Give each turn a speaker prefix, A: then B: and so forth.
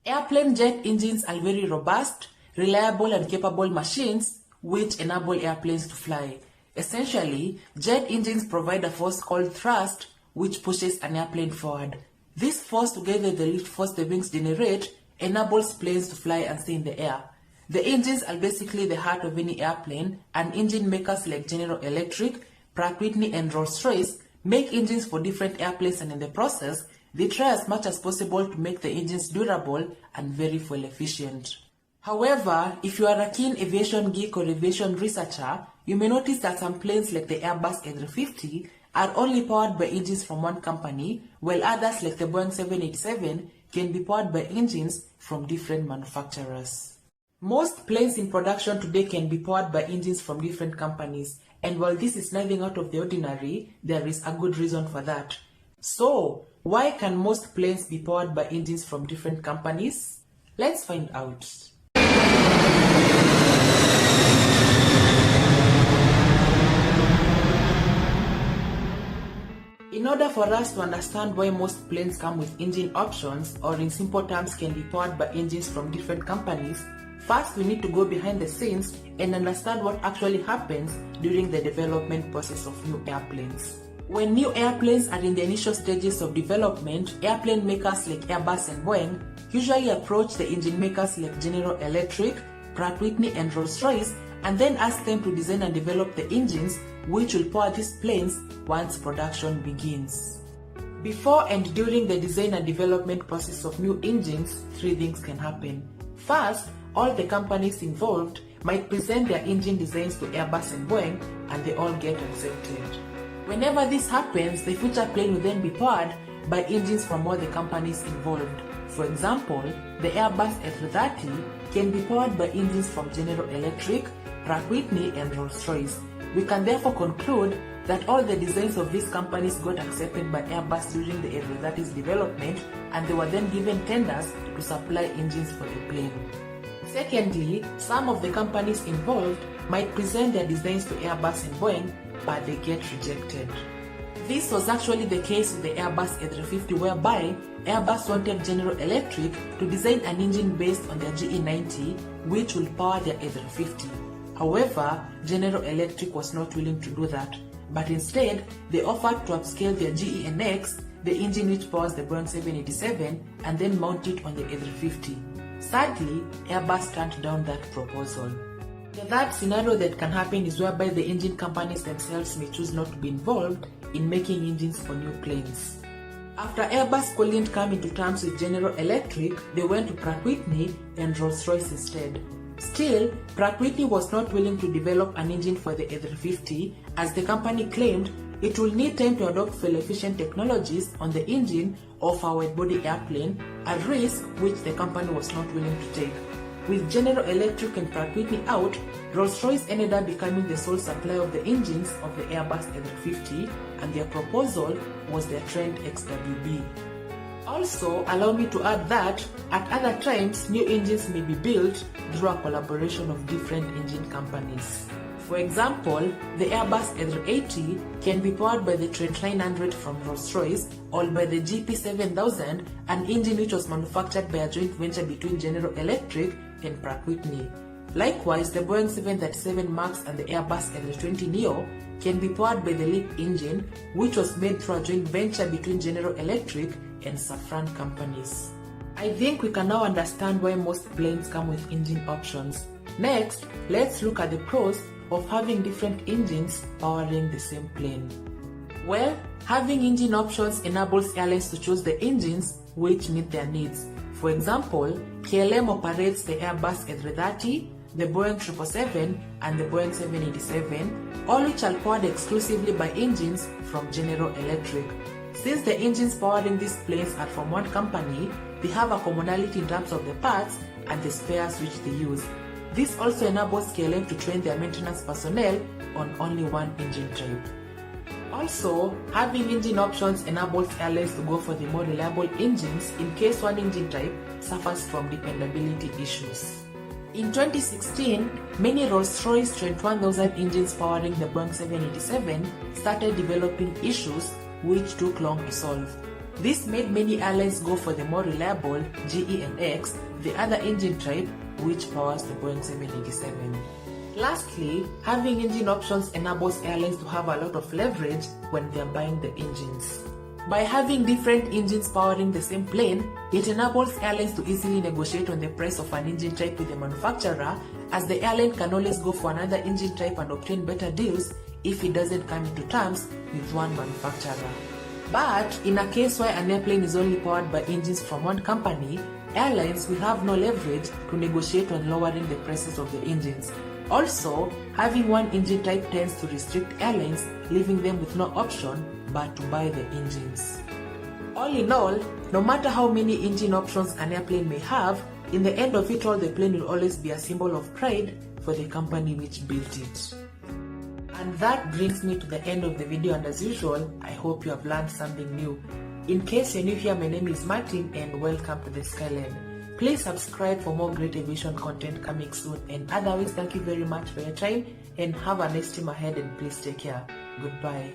A: Airplane jet engines are very robust, reliable and capable machines which enable airplanes to fly. Essentially, jet engines provide a force called thrust which pushes an airplane forward. This force, together with the lift force the wings generate, enables planes to fly and stay in the air. The engines are basically the heart of any airplane, and engine makers like General Electric, Pratt Whitney and Rolls-Royce make engines for different airplanes, and in the process, they try as much as possible to make the engines durable and very fuel efficient. However, if you are a keen aviation geek or aviation researcher, you may notice that some planes like the Airbus A350 are only powered by engines from one company, while others like the Boeing 787 can be powered by engines from different manufacturers. Most planes in production today can be powered by engines from different companies, and while this is nothing out of the ordinary, there is a good reason for that. So, why can most planes be powered by engines from different companies? Let's find out. In order for us to understand why most planes come with engine options, or in simple terms can be powered by engines from different companies, first we need to go behind the scenes and understand what actually happens during the development process of new airplanes. When new airplanes are in the initial stages of development, airplane makers like Airbus and Boeing usually approach the engine makers like General Electric, Pratt Whitney and Rolls-Royce and then ask them to design and develop the engines which will power these planes once production begins. Before and during the design and development process of new engines, three things can happen. First, all the companies involved might present their engine designs to Airbus and Boeing and they all get accepted. Whenever this happens, the future plane will then be powered by engines from all the companies involved. For example, the Airbus A330 can be powered by engines from General Electric, Pratt Whitney and Rolls-Royce. We can therefore conclude that all the designs of these companies got accepted by Airbus during the A330's development and they were then given tenders to supply engines for the plane. Secondly, some of the companies involved might present their designs to Airbus and Boeing, but they get rejected. This was actually the case with the Airbus A350, whereby Airbus wanted General Electric to design an engine based on their GE90 which will power their A350. However, General Electric was not willing to do that, but instead they offered to upscale their GE-NX, the engine which powers the Boeing 787, and then mount it on the A350. Sadly, Airbus turned down that proposal. The third scenario that can happen is whereby the engine companies themselves may choose not to be involved in making engines for new planes. After Airbus couldn't come into terms with General Electric, they went to Pratt Whitney and Rolls-Royce instead. Still, Pratt Whitney was not willing to develop an engine for the A350 as the company claimed it will need time to adopt fuel-efficient technologies on the engine of a wide-body airplane, a risk which the company was not willing to take. With General Electric and Pratt Whitney out, Rolls-Royce ended up becoming the sole supplier of the engines of the Airbus A350, and their proposal was their Trent XWB. Also, allow me to add that at other times, new engines may be built through a collaboration of different engine companies. For example, the Airbus A380 can be powered by the Trent 900 from Rolls-Royce or by the GP7000, an engine which was manufactured by a joint venture between General Electric and Pratt Whitney. Likewise, the Boeing 737 MAX and the Airbus A320neo can be powered by the LEAP engine, which was made through a joint venture between General Electric and Safran companies. I think we can now understand why most planes come with engine options. Next, let's look at the pros of having different engines powering the same plane. Well, having engine options enables airlines to choose the engines which meet their needs. For example, KLM operates the Airbus A330, the Boeing 777 and the Boeing 787, all which are powered exclusively by engines from General Electric. Since the engines powering these planes are from one company, they have a commonality in terms of the parts and the spares which they use. This also enables KLM to train their maintenance personnel on only one engine type. Also, having engine options enables airlines to go for the more reliable engines in case one engine type suffers from dependability issues. In 2016, many Rolls-Royce Trent 1000 engines powering the Boeing 787 started developing issues which took long to solve. This made many airlines go for the more reliable GE&X, the other engine type which powers the Boeing 787. Lastly, having engine options enables airlines to have a lot of leverage when they are buying the engines. By having different engines powering the same plane, it enables airlines to easily negotiate on the price of an engine type with the manufacturer, as the airline can always go for another engine type and obtain better deals if it doesn't come into terms with one manufacturer. But in a case where an airplane is only powered by engines from one company, airlines will have no leverage to negotiate on lowering the prices of the engines. Also, having one engine type tends to restrict airlines, leaving them with no option but to buy the engines. All in all, no matter how many engine options an airplane may have, in the end of it all, the plane will always be a symbol of pride for the company which built it. And that brings me to the end of the video, and as usual, I hope you have learned something new. In case you're new here, my name is Martin and welcome to the Skyline. Please subscribe for more great aviation content coming soon, and otherwise, thank you very much for your time and have a nice time ahead, and please take care. Goodbye.